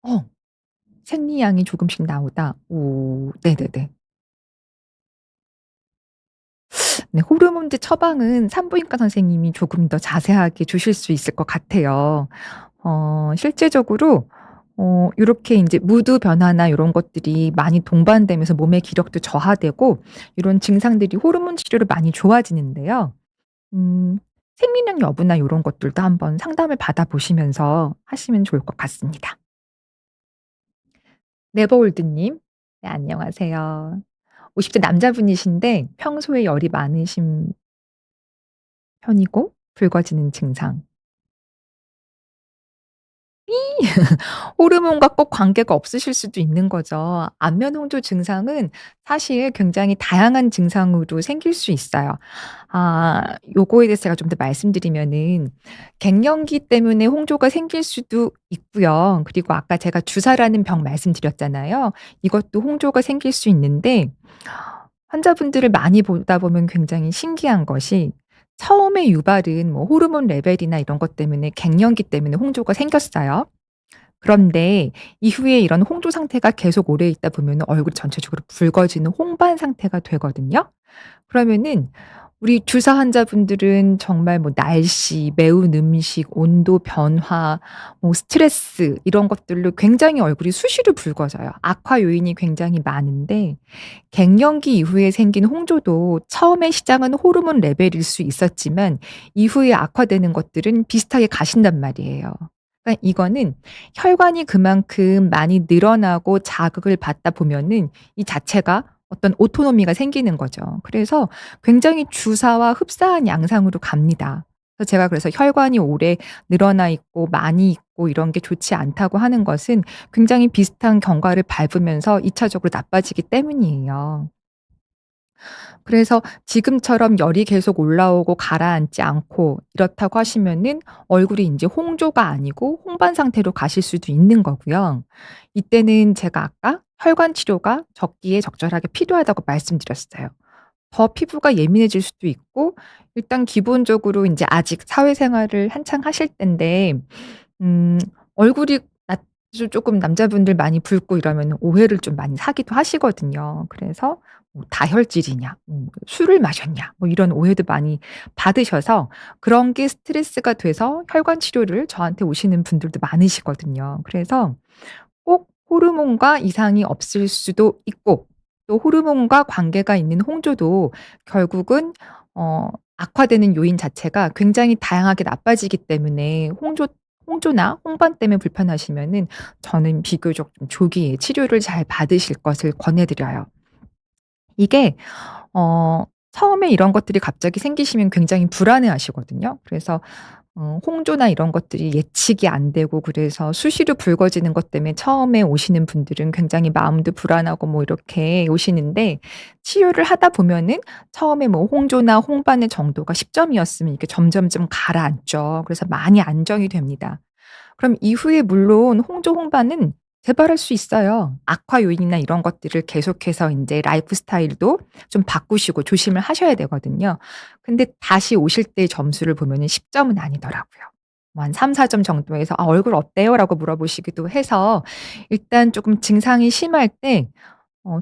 어 생리량이 조금씩 나오다. 오 네네네. 네 호르몬제 처방은 산부인과 선생님이 조금 더 자세하게 주실 수 있을 것 같아요. 실제적으로 요렇게 인제 무드 변화나 요런 것들이 많이 동반되면서 몸의 기력도 저하되고 요런 증상들이 호르몬 치료로 많이 좋아지는데요. 음 생리능 여부나 요런 것들도 한번 상담을 받아 보시면서 하시면 좋을 것 같습니다. 네버올드 님. 네 안녕하세요. 50대 남자분이신데 평소에 열이 많으신 편이고 붉어지는 증상. 호르몬과 꼭 관계가 없으실 수도 있는 거죠. 안면 홍조 증상은 사실 굉장히 다양한 증상으로 생길 수 있어요. 요거에 대해서 제가 좀 더 말씀드리면은 갱년기 때문에 홍조가 생길 수도 있고요. 그리고 아까 제가 주사라는 병 말씀드렸잖아요. 이것도 홍조가 생길 수 있는데 환자분들을 많이 보다 보면 굉장히 신기한 것이 처음에 유발은 뭐 호르몬 레벨이나 이런 것 때문에 갱년기 때문에 홍조가 생겼어요. 그런데 이후에 이런 홍조 상태가 계속 오래 있다 보면은 얼굴이 전체적으로 붉어지는 홍반 상태가 되거든요. 그러면은 우리 주사 환자분들은 정말 뭐 날씨, 매운 음식, 온도 변화, 뭐 스트레스 이런 것들로 굉장히 얼굴이 수시로 붉어져요. 악화 요인이 굉장히 많은데 갱년기 이후에 생긴 홍조도 처음에 시작은 호르몬 레벨일 수 있었지만 이후에 악화되는 것들은 비슷하게 가신단 말이에요. 그러니까 이거는 혈관이 그만큼 많이 늘어나고 자극을 받다 보면은 이 자체가 어떤 오토노미가 생기는 거죠. 그래서 굉장히 주사와 흡사한 양상으로 갑니다. 그래서 제가 혈관이 오래 늘어나 있고 많이 있고 이런 게 좋지 않다고 하는 것은 굉장히 비슷한 경과를 밟으면서 2 차적으로 나빠지기 때문이에요. 그래서 지금처럼 열이 계속 올라오고 가라앉지 않고 이렇다고 하시면은 얼굴이 인제 홍조가 아니고 홍반 상태로 가실 수도 있는 거고요. 이때는 제가 아까 혈관 치료가 적기에 적절하게 필요하다고 말씀드렸어요. 더 피부가 예민해질 수도 있고 일단 기본적으로 인제 아직 사회생활을 한창 하실 때인데 음 얼굴이 낯 쪼끔 남자분들 많이 붉고 이러면은 오해를 좀 많이 사기도 하시거든요. 그래서 뭐 "다혈질이냐?" "술을 마셨냐?" 뭐 이런 오해도 많이 받으셔서 그런 게 스트레스가 돼서 혈관 치료를 저한테 오시는 분들도 많으시거든요. 그래서 꼭 호르몬과 이상이 없을 수도 있고 또 호르몬과 관계가 있는 홍조도 결국은 악화되는 요인 자체가 굉장히 다양하게 나빠지기 때문에 홍조나 홍반 때문에 불편하시면은 저는 비교적 좀 조기에 치료를 잘 받으실 것을 권해 드려요. 이게 처음에 이런 것들이 갑자기 생기시면 굉장히 불안해하시거든요. 그래서 홍조나 이런 것들이 예측이 안 되고 그래서 수시로 붉어지는 것 때문에 처음에 오시는 분들은 굉장히 마음도 불안하고 뭐 이렇게 오시는데 치료를 하다 보면은 처음에 뭐 홍조나 홍반의 정도가 10 점이었으면 이렇게 점점점 가라앉죠. 그래서 많이 안정이 됩니다. 그럼 이후에 물론 홍조 홍반은 재발할 수 있어요. 악화 요인이나 이런 것들을 계속해서 인제 라이프 스타일도 좀 바꾸시고 조심을 하셔야 되거든요. 근데 다시 오실 때 점수를 보면은 10 점은 아니더라고요. 뭐 한 3-4점 정도에서 "아 얼굴 어때요?"라고 물어보시기도 해서 일단 쪼끔 증상이 심할 때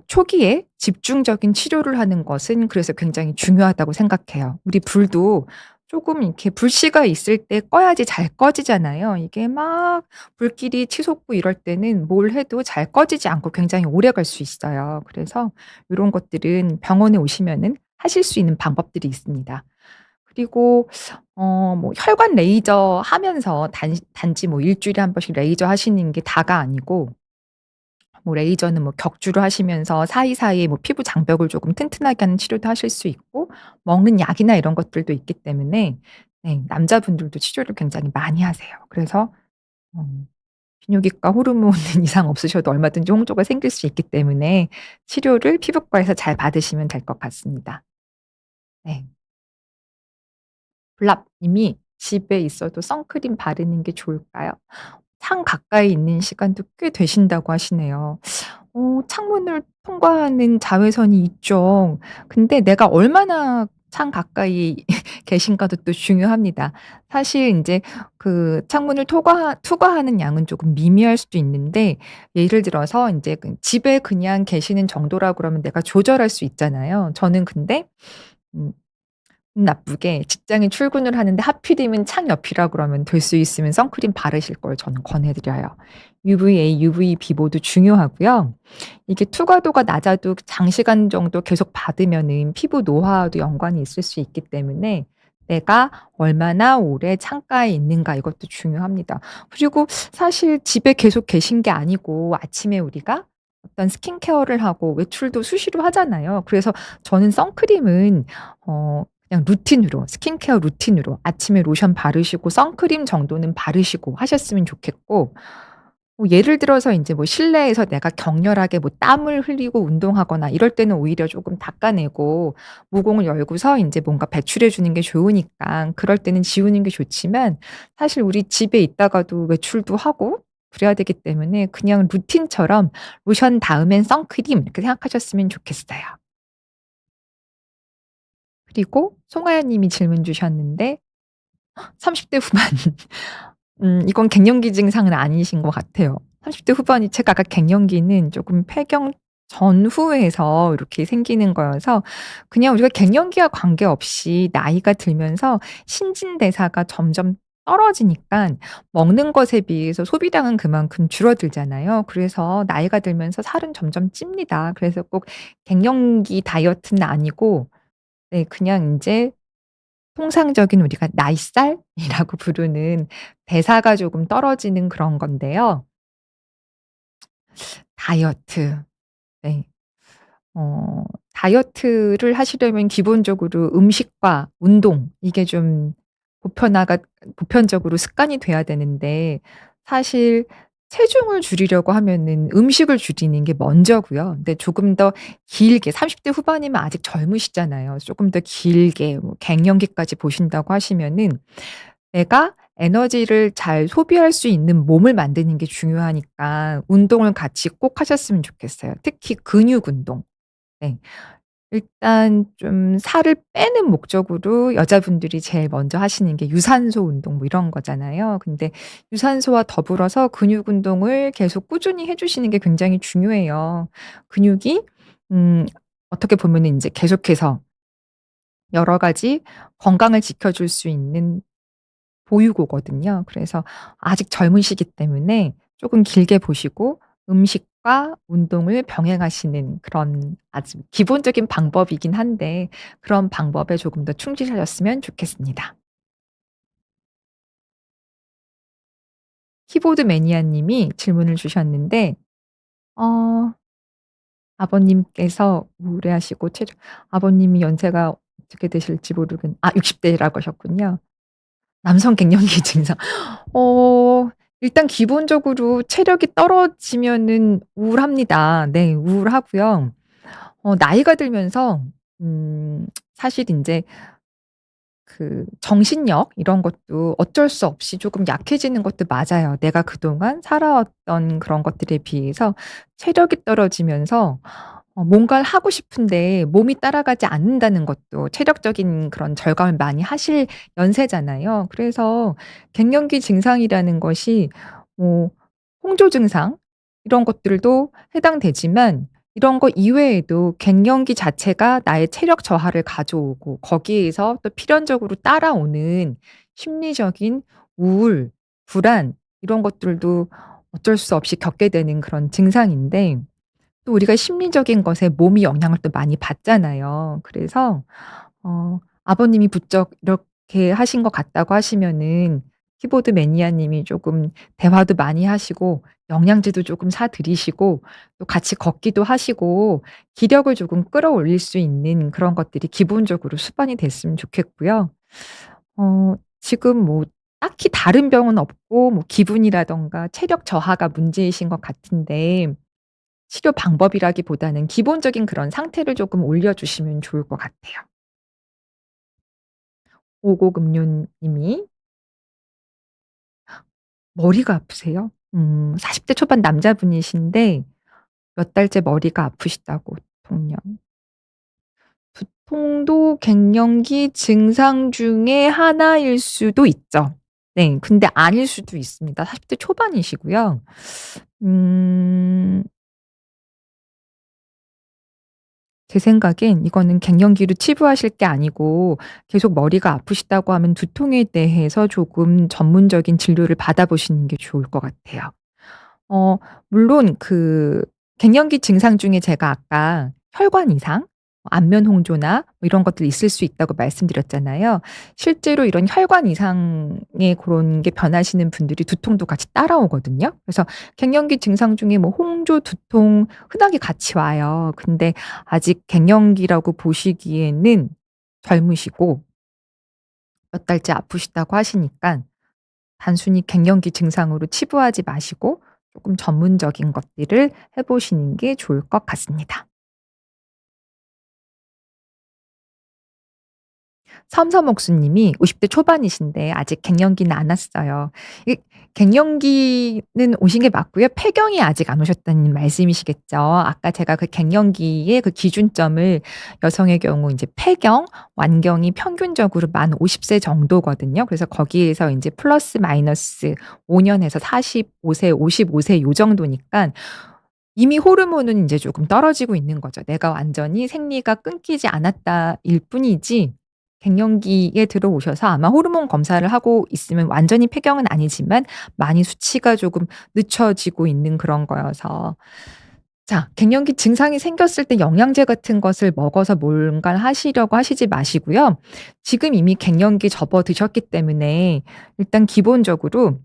초기에 집중적인 치료를 하는 것은 그래서 굉장히 중요하다고 생각해요. 우리 불도 쪼금 이렇게 불씨가 있을 때 꺼야지 잘 꺼지잖아요. 이게 막 불길이 치솟고 이럴 때는 뭘 해도 잘 꺼지지 않고 굉장히 오래 갈 수 있어요. 그래서 요런 것들은 병원에 오시면은 하실 수 있는 방법들이 있습니다. 그리고 뭐 혈관 레이저 하면서 단지 뭐 일 주일에 한 번씩 레이저 하시는 게 다가 아니고 뭐 레이저는 뭐 격주로 하시면서 사이사이에 뭐 피부 장벽을 조금 튼튼하게 하는 치료도 하실 수 있고 먹는 약이나 이런 것들도 있기 때문에 네 남자분들도 치료를 굉장히 많이 하세요. 그래서 어 비뇨기과 호르몬 이상 없으셔도 얼마든지 홍조가 생길 수 있기 때문에 치료를 피부과에서 잘 받으시면 될 것 같습니다. 네. 블랍 님이 "집에 있어도 선크림 바르는 게 좋을까요?" 창 가까이 있는 시간도 꽤 되신다고 하시네요. 창문을 통과하는 자외선이 있죠. 근데 내가 얼마나 창 가까이 계신가도 또 중요합니다. 사실 인제 그 창문을 투과하는 양은 쪼금 미미할 수도 있는데 예를 들어서 인제 집에 그냥 계시는 정도라 그러면 내가 조절할 수 있잖아요. 저는 근데 음 나쁘게 직장에 출근을 하는데 하필이면 창 옆이라 그러면 될 수 있으면 선크림 바르실 걸 저는 권해 드려요. UVA, UVB 모두 중요하고요. 이게 투과도가 낮아도 장시간 정도 계속 받으면은 피부 노화와도 연관이 있을 수 있기 때문에 내가 얼마나 오래 창가에 있는가 이것도 중요합니다. 그리고 사실 집에 계속 계신 게 아니고 아침에 우리가 어떤 스킨케어를 하고 외출도 수시로 하잖아요. 그래서 저는 선크림은 그냥 루틴으로 스킨케어 루틴으로 아침에 로션 바르시고 선크림 정도는 바르시고 하셨으면 좋겠고 뭐 예를 들어서 인제 뭐 실내에서 내가 격렬하게 뭐 땀을 흘리고 운동하거나 이럴 때는 오히려 쪼금 닦아내고 모공을 열고서 인제 뭔가 배출해 주는 게 좋으니까 그럴 때는 지우는 게 좋지만 사실 우리 집에 있다가도 외출도 하고 그래야 되기 때문에 그냥 루틴처럼 '로션 다음엔 선크림.' 이렇게 생각하셨으면 좋겠어요. 그리고 송하연 님이 질문 주셨는데 30대 후반 이건 갱년기 증상은 아니신 것 같아요. 30대 후반이 제가 아까 갱년기는 쪼금 폐경 전후에서 이렇게 생기는 거여서 그냥 우리가 갱년기와 관계없이 나이가 들면서 신진대사가 점점 떨어지니깐 먹는 것에 비해서 소비량은 그만큼 줄어들잖아요. 그래서 나이가 들면서 살은 점점 찝니다. 그래서 꼭 갱년기 다이어트는 아니고 네 그냥 인제 통상적인 우리가 나이살이라고 부르는 대사가 조금 떨어지는 그런 건데요. 다이어트. 네. 어 다이어트를 하시려면 기본적으로 음식과 운동 이게 좀 보편화가 보편적으로 습관이 돼야 되는데 사실 체중을 줄이려고 하면은 음식을 줄이는 게 먼저고요. 근데 조금 더 길게 30대 후반이면 아직 젊으시잖아요. 쪼끔 더 길게 뭐 갱년기까지 보신다고 하시면은 내가 에너지를 잘 소비할 수 있는 몸을 만드는 게 중요하니까 운동을 같이 꼭 하셨으면 좋겠어요. 특히 근육 운동. 네. 일단 좀 살을 빼는 목적으로 여자분들이 제일 먼저 하시는 게 유산소 운동 뭐 이런 거잖아요. 근데 유산소와 더불어서 근육 운동을 계속 꾸준히 해 주시는 게 굉장히 중요해요. 근육이 음 어떻게 보면은 인제 계속해서 여러 가지 건강을 지켜줄 수 있는 보유고거든요. 그래서 아직 젊으시기 때문에 쪼금 길게 보시고 음식과 운동을 병행하시는 그런 아주 기본적인 방법이긴 한데 그런 방법에 조금 더 충실하셨으면 좋겠습니다. 키보드 매니아 님이 질문을 주셨는데 어 아버님께서 우울해하시고 체중 아버님이 연세가 어떻게 되실지 모르겠 60 대라고 하셨군요. 남성 갱년기 증상. 어 일단 기본적으로 체력이 떨어지면은 우울합니다. 네 우울하고요. 나이가 들면서 사실 인제 그 정신력 이런 것도 어쩔 수 없이 조금 약해지는 것도 맞아요. 내가 그동안 살아왔던 그런 것들에 비해서 체력이 떨어지면서 뭔가를 하고 싶은데 몸이 따라가지 않는다는 것도 체력적인 그런 절감을 많이 하실 연세잖아요. 그래서 갱년기 증상이라는 것이 뭐 홍조 증상 이런 것들도 해당되지만 이런 거 이외에도 갱년기 자체가 나의 체력 저하를 가져오고 거기에서 또 필연적으로 따라오는 심리적인 우울, 불안 이런 것들도 어쩔 수 없이 겪게 되는 그런 증상인데 또 우리가 심리적인 것에 몸이 영향을 또 많이 받잖아요. 그래서 아버님이 부쩍 이렇게 하신 것 같다고 하시면은 키보드 매니아 님이 쪼금 대화도 많이 하시고 영양제도 쪼금 사 드리시고 또 같이 걷기도 하시고 기력을 조금 끌어올릴 수 있는 그런 것들이 기본적으로 수반이 됐으면 좋겠고요. 지금 뭐 딱히 다른 병은 없고 뭐 기분이라든가 체력 저하가 문제이신 것 같은데 치료 방법이라기보다는 기본적인 그런 상태를 조금 올려주시면 좋을 것 같아요. 오곡음료 님이 머리가 아프세요? 40대 초반 남자분이신데 몇 달째 머리가 아프시다고 통영. 두통도 갱년기 증상 중에 하나일 수도 있죠. 네. 근데 아닐 수도 있습니다. 40대 초반이시고요. 음 제 생각엔 이거는 갱년기로 치부하실 게 아니고 계속 머리가 아프시다고 하면 두통에 대해서 조금 전문적인 진료를 받아보시는 게 좋을 것 같아요. 어 물론 그 갱년기 증상 중에 제가 아까 혈관 이상, 안면 홍조나 뭐 이런 것들이 있을 수 있다고 말씀드렸잖아요. 실제로 이런 혈관 이상의 고런 게 변하시는 분들이 두통도 같이 따라오거든요. 그래서 갱년기 증상 중에 뭐 홍조, 두통 흔하게 같이 와요. 근데 아직 갱년기라고 보시기에는 젊으시고 몇 달째 아프시다고 하시니깐 단순히 갱년기 증상으로 치부하지 마시고 쪼끔 전문적인 것들을 해 보시는 게 좋을 것 같습니다. 섬섬옥수 님이 50대 초반이신데 아직 갱년기는 안 왔어요. 이 갱년기는 오신 게 맞고요. 폐경이 아직 안 오셨다는 말씀이시겠죠. 아까 제가 그 갱년기의 그 기준점을 여성의 경우 인제 폐경, 완경이 평균적으로 만 50세 정도거든요. 그래서 거기에서 인제 플러스 마이너스 5 년에서 45세, 55세 요 정도니깐 이미 호르몬은 인제 조금 떨어지고 있는 거죠. 내가 완전히 생리가 끊기지 않았다일 뿐이지 갱년기에 들어오셔서 아마 호르몬 검사를 하고 있으면 완전히 폐경은 아니지만 많이 수치가 조금 늦춰지고 있는 그런 거여서 자, 갱년기 증상이 생겼을 때 영양제 같은 것을 먹어서 뭔가를 하시려고 하시지 마시고요. 지금 이미 갱년기 접어드셨기 때문에 일단 기본적으로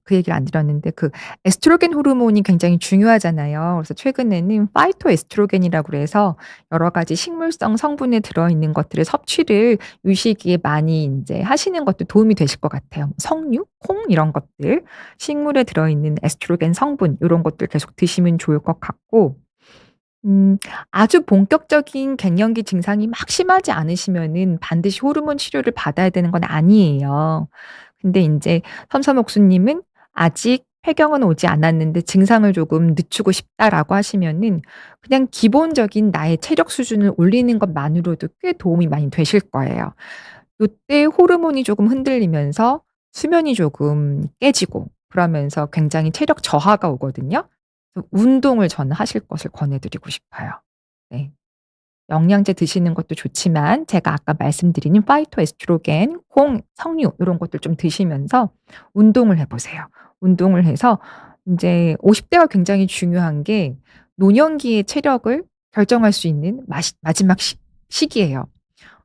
그 얘기를 안 드렸는데 그 에스트로겐 호르몬이 굉장히 중요하잖아요. 그래서 최근에는 파이토에스트로겐이라고 그래서 여러 가지 식물성 성분에 들어있는 것들의 섭취를 이 시기에 많이 인제 하시는 것도 도움이 되실 것 같아요. 석류, 콩 이런 것들, 식물에 들어있는 에스트로겐 성분 요런 것들 계속 드시면 좋을 것 같고 음 아주 본격적인 갱년기 증상이 막 심하지 않으시면은 반드시 호르몬 치료를 받아야 되는 건 아니에요. 근데 인제 섬섬옥수님은 아직 폐경은 오지 않았는데 증상을 조금 늦추고 싶다라고 하시면은 그냥 기본적인 나의 체력 수준을 올리는 것만으로도 꽤 도움이 많이 되실 거예요. 요때 호르몬이 조금 흔들리면서 수면이 조금 깨지고 그러면서 굉장히 체력 저하가 오거든요. 그래서 운동을 저는 하실 것을 권해 드리고 싶어요. 네. 영양제 드시는 것도 좋지만 제가 아까 말씀드린 파이토에스트로겐, 콩, 석류 요런 것들 좀 드시면서 운동을 해 보세요. 운동을 해서 인제 50 대가 굉장히 중요한 게 노년기의 체력을 결정할 수 있는 마지막 시기예요.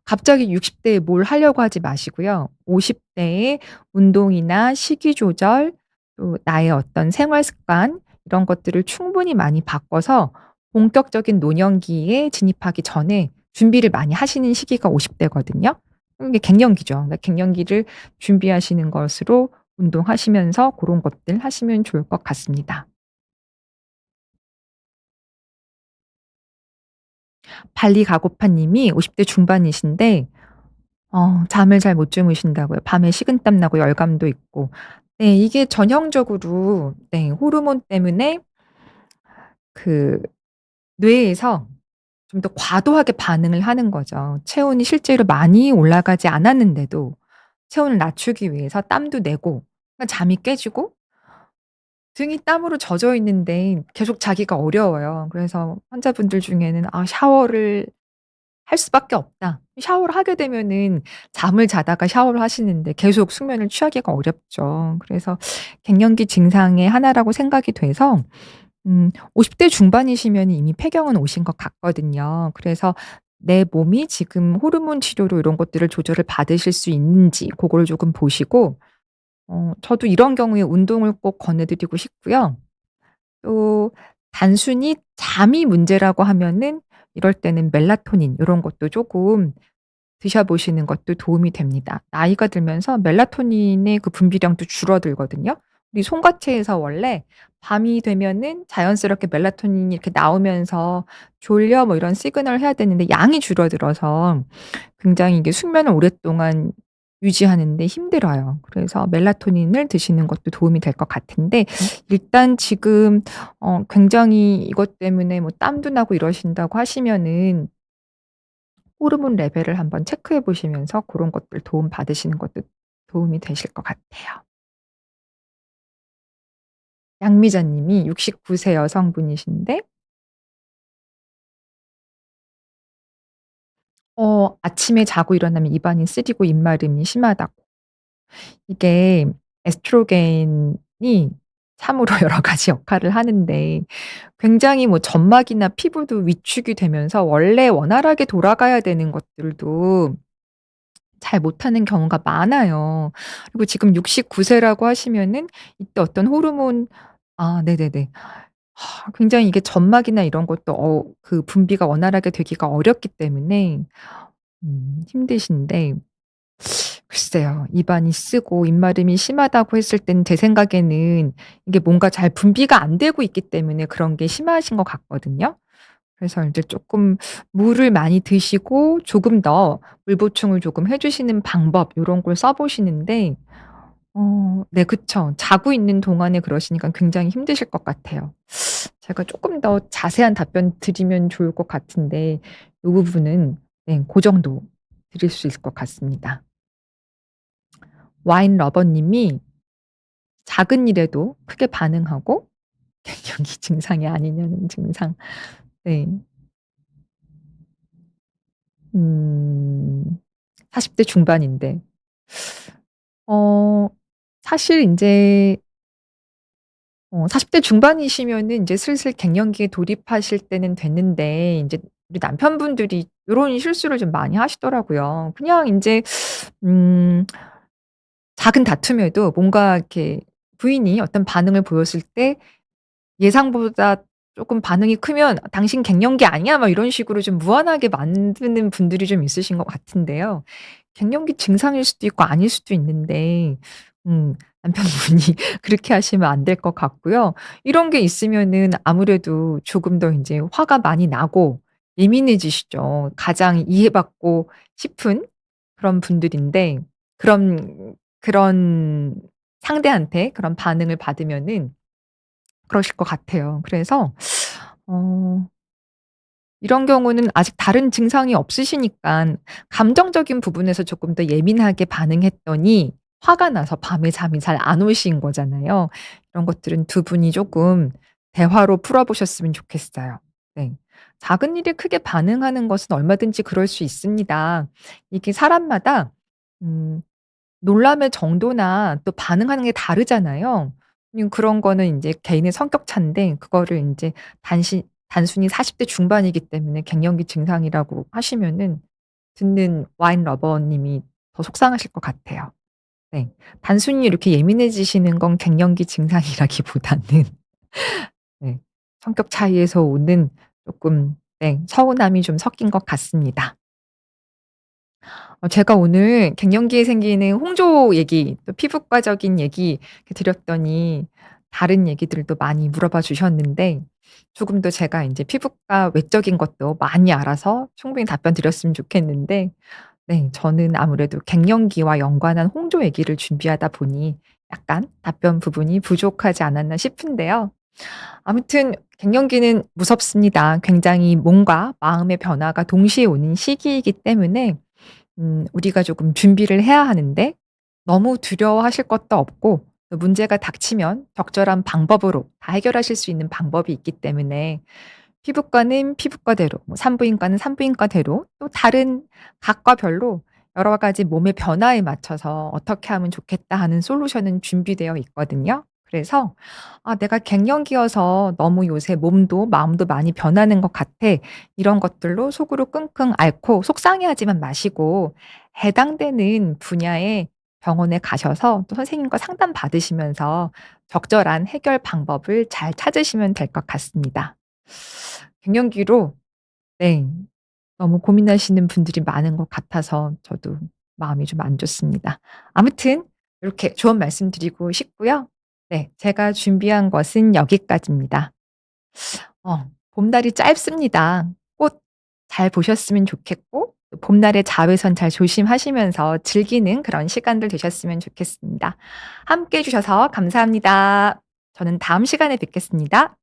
갑자기 60 대에 뭘 하려고 하지 마시고요. 50 대에 운동이나 식이 조절 또 나의 어떤 생활 습관 이런 것들을 충분히 많이 바꿔서 본격적인 노년기에 진입하기 전에 준비를 많이 하시는 시기가 50 대거든요. 이게 갱년기죠. 그러니까 갱년기를 준비하시는 것으로 운동하시면서 고런 것들 하시면 좋을 것 같습니다. 발리 가고파 님이 50대 중반이신데 잠을 잘 못 주무신다고요. 밤에 식은땀 나고 열감도 있고. 네, 이게 전형적으로 네 호르몬 때문에 그 뇌에서 좀 더 과도하게 반응을 하는 거죠. 체온이 실제로 많이 올라가지 않았는데도 체온을 낮추기 위해서 땀도 내고 그러니까 잠이 깨지고 등이 땀으로 젖어 있는데 계속 자기가 어려워요. 그래서 환자분들 중에는 '아 샤워를 할 수밖에 없다.' 샤워를 하게 되면은 잠을 자다가 샤워를 하시는데 계속 숙면을 취하기가 어렵죠. 그래서 갱년기 증상의 하나라고 생각이 돼서 50대 중반이시면은 이미 폐경은 오신 것 같거든요. 그래서 내 몸이 지금 호르몬 치료로 이런 것들을 조절을 받으실 수 있는지 고거를 조금 보시고 저도 이런 경우에 운동을 꼭 권해 드리고 싶고요. 또 단순히 잠이 문제라고 하면은 이럴 때는 멜라토닌 요런 것도 쪼금 드셔 보시는 것도 도움이 됩니다. 나이가 들면서 멜라토닌의 그 분비량도 줄어들거든요. 우리 송가체에서 원래 밤이 되면은 자연스럽게 멜라토닌이 이렇게 나오면서 "졸려." 뭐 이런 시그널을 해야 되는데 양이 줄어들어서 굉장히 이게 숙면을 오랫동안 유지하는 데 힘들어요. 그래서 멜라토닌을 드시는 것도 도움이 될 것 같은데 일단 지금 굉장히 이것 때문에 뭐 땀도 나고 이러신다고 하시면은 호르몬 레벨을 한번 체크해 보시면서 고런 것들 도움 받으시는 것도 도움이 되실 것 같아요. 양미자 님이 69세 여성분이신데 아침에 자고 일어나면 입안이 쓰리고 입마름이 심하다고. 이게 에스트로겐이 참으로 여러 가지 역할을 하는데 굉장히 뭐 점막이나 피부도 위축이 되면서 원래 원활하게 돌아가야 되는 것들도 잘 못하는 경우가 많아요. 그리고 지금 69 세라고 하시면은 이때 어떤 호르몬 네네네. 굉장히 이게 점막이나 이런 것도 그 분비가 원활하게 되기가 어렵기 때문에 힘드신데 글쎄요. 입안이 쓰고 입마름이 심하다고 했을 땐 제 생각에는 이게 뭔가 잘 분비가 안 되고 있기 때문에 그런 게 심하신 것 같거든요. 그래서 인제 쪼끔 물을 많이 드시고 조금 더 물 보충을 조금 해 주시는 방법 요런 걸 써 보시는데 네 그쵸. 자고 있는 동안에 그러시니까 굉장히 힘드실 것 같아요. 제가 쪼끔 더 자세한 답변 드리면 좋을 것 같은데 요 부분은 네 고 정도 드릴 수 있을 것 같습니다. 와인 러버 님이 작은 일에도 크게 반응하고 갱년기 증상이 아니냐는 증상. 네. 음. 40대 중반인데. 어 사실 인제 40대 중반이시면은 인제 슬슬 갱년기에 돌입하실 때는 됐는데 인제 우리 남편분들이 요런 실수를 좀 많이 하시더라고요. 그냥 인제 음 작은 다툼에도 뭔가 이렇게 부인이 어떤 반응을 보였을 때 예상보다 쪼끔 반응이 크면 "당신 갱년기 아니야?" 막 이런 식으로 좀 무안하게 만드는 분들이 좀 있으신 것 같은데요. 갱년기 증상일 수도 있고 아닐 수도 있는데 음 남편분이 그렇게 하시면 안 될 것 같고요. 이런 게 있으면은 아무래도 조금 더 인제 화가 많이 나고 예민해지시죠. 가장 이해받고 싶은 그런 분들인데 그런 상대한테 그런 반응을 받으면은 그러실 것 같아요. 그래서 어 이런 경우는 아직 다른 증상이 없으시니깐 감정적인 부분에서 조금 더 예민하게 반응했더니 화가 나서 밤에 잠이 잘 안 오신 거잖아요. 이런 것들은 두 분이 쪼끔 대화로 풀어 보셨으면 좋겠어요. 네. 작은 일에 크게 반응하는 것은 얼마든지 그럴 수 있습니다. 이게 사람마다 음 놀람의 정도나 또 반응하는 게 다르잖아요. 그런 거는 인제 개인의 성격 차인데 그거를 인제 단순히 40대 중반이기 때문에 갱년기 증상이라고 하시면은 듣는 와인 러버님이 더 속상하실 것 같아요. 네. 단순히 이렇게 예민해지시는 건 갱년기 증상이라기보다는 네 성격 차이에서 오는 쪼끔 네 서운함이 좀 섞인 것 같습니다. 제가 오늘 갱년기에 생기는 홍조 얘기 또 피부과적인 얘기 이렇게 드렸더니 다른 얘기들도 많이 물어봐 주셨는데 조금 더 제가 인제 피부과 외적인 것도 많이 알아서 충분히 답변 드렸으면 좋겠는데 네 저는 아무래도 갱년기와 연관한 홍조 얘기를 준비하다 보니 약간 답변 부분이 부족하지 않았나 싶은데요. 아무튼 갱년기는 무섭습니다. 굉장히 몸과 마음의 변화가 동시에 오는 시기이기 때문에 우리가 조금 준비를 해야 하는데 너무 두려워하실 것도 없고 또 문제가 닥치면 적절한 방법으로 다 해결하실 수 있는 방법이 있기 때문에 피부과는 피부과대로 뭐 산부인과는 산부인과대로 또 다른 각과 별로 여러 가지 몸의 변화에 맞춰서 '어떻게 하면 좋겠다.' 하는 솔루션은 준비되어 있거든요. 그래서 '아 내가 갱년기여서 너무 요새 몸도 마음도 많이 변하는 것 같아.' 이런 것들로 속으로 끙끙 앓고 속상해하지만 마시고 해당되는 분야의 병원에 가셔서 또 선생님과 상담 받으시면서 적절한 해결 방법을 잘 찾으시면 될 것 같습니다. 갱년기로 네 너무 고민하시는 분들이 많은 것 같아서 저도 마음이 좀 안 좋습니다. 아무튼 이렇게 조언 말씀드리고 싶고요. 네 제가 준비한 것은 여기까지입니다. 봄날이 짧습니다. 꽃 잘 보셨으면 좋겠고 또 봄날의 자외선 잘 조심하시면서 즐기는 그런 시간들 되셨으면 좋겠습니다. 함께 해 주셔서 감사합니다. 저는 다음 시간에 뵙겠습니다.